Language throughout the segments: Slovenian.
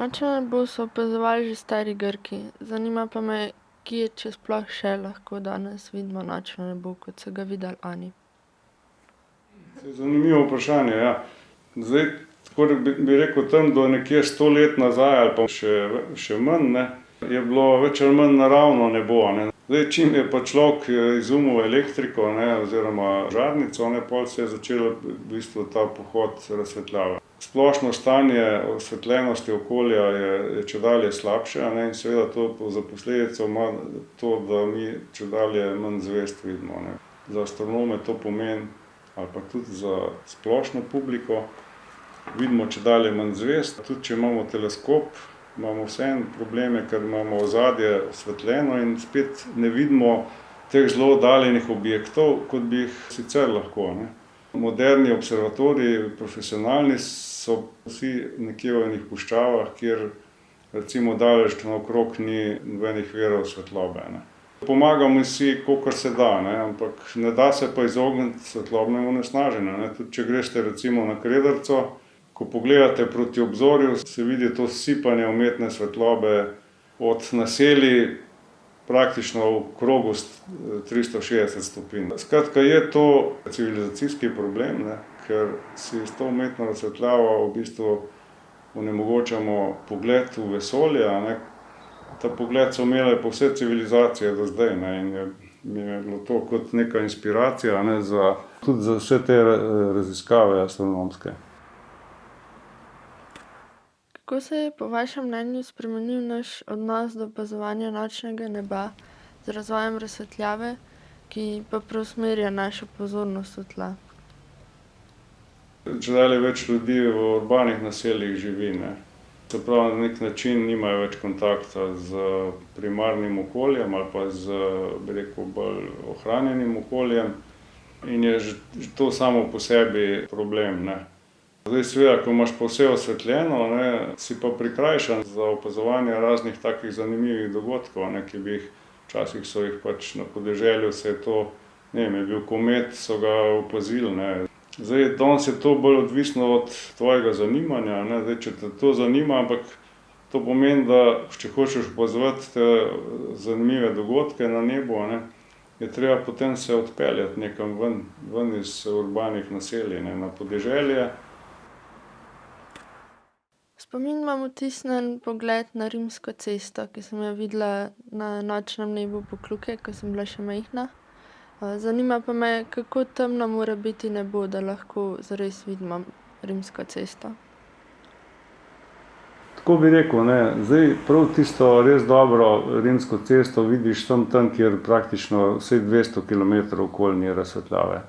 Nočno nebo so opazovali že stari Grki. Zanima pa me, kje, če sploh še lahko danes vidimo nočno nebo, kot so ga videli oni. Zanimivo vprašanje, ja. Zdaj, tako bi rekel, tam do nekje 100 let nazaj ali pa še manj, ne, je bilo več ali manj naravno nebo, ne. Zdaj, čim je pa človek izumil elektriko, ne, oziroma žarnico, ne, pol se je začel v bistvu ta pohod razsvetljave. Splošno stanje osvetljenosti okolja je čedalje slabše, ne, in seveda to za posledico ima to, da mi čedalje manj zvezd vidimo, ne. Za astronome to pomeni, ali pa tudi za splošno publiko, vidimo čedalje manj zvezd. Tudi če imamo teleskop, imamo vseeno probleme, ker imamo ozadje osvetljeno in spet ne vidimo teh zelo oddaljenih objektov, kot bi jih sicer lahko, ne. Moderni observatoriji, profesionalni, so vsi nekje v enih puščavah, kjer recimo daleč naokrog ni nobenih virov svetlobe, ne. Pomagamo si, kolikor se da, ne, ampak ne da se pa izogniti svetlobnemu onesnaženju, ne. Tudi če greste recimo na Kredarico, ko pogledate proti obzorju, se vidi to sipanje umetne svetlobe od naselij praktično v krogu 360 stopinj. Skratka, je to civilizacijski problem, ne, ker si s to umetno razsvetljavo v bistvu onemogočamo pogled v vesolje, a ne. Ta pogled so imele pa vse civilizacije do zdaj, ne, in mi je bilo to kot neka inspiracija, ne, tudi za vse te raziskave astronomske. Kako se je po vašem mnenju spremenil naš odnos do opazovanja nočnega neba z razvojem razsvetljave, ki pa preusmerja našo pozornost v tla? Čedalje več ljudi v urbanih naseljih živi, ne. Se pravi, na neki način nimajo več kontakta z primarnim okoljem ali pa z, bi rekel, bolj ohranjenim okoljem in je že to samo po sebi problem, ne. Zdaj, seveda, ko imaš pa vse osvetljeno, ne, si pa prikrajšan za opazovanje raznih takih zanimivih dogodkov, ne, ki bi jih, včasih so jih pač na podeželju, se je to, ne vem, je bil komet, so ga opazili, ne. Zdaj, danes je to bolj odvisno od tvojega zanimanja, ne, zdaj, če te to zanima, ampak to pomeni, da če hočeš opazovati te zanimive dogodke na nebu, ne, je treba potem se odpeljati nekam ven iz urbanih naselij, ne, na podeželje. Spomin imam vtisnjen pogled na Rimsko cesto, ki sem jo videla na nočnem nebu Pokljuke, ko sem bila še majhna. Zanima pa me, kako temno mora biti nebo, da lahko zares vidimo Rimsko cesto. Tako bi rekel, ne, zdaj prav tisto res dobro Rimsko cesto vidiš tam, kjer praktično vsaj 200 kilometrov okoli ni razsvetljave.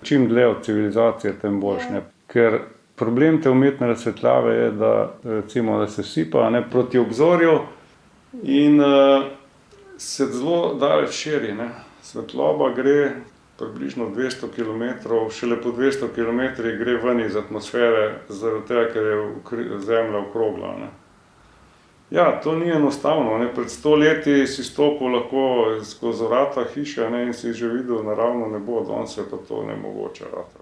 Čim dlje od civilizacije, tem boljše, ne. Ker problem te umetne razsvetljave je, da recimo, da se sipa, ne, proti obzorju in se zelo daleč širi, ne. Svetloba gre približno 200 kilometrov, šele po 200 kilometrih gre ven iz atmosfere, zaradi tega, ker je Zemlja okrogla, ne. Ja, to ni enostavno, ne. Pred 100 leti si stopil lahko skozi vrata hiše, ne, in si že videl naravno nebo, danes je pa to nemogoče rata.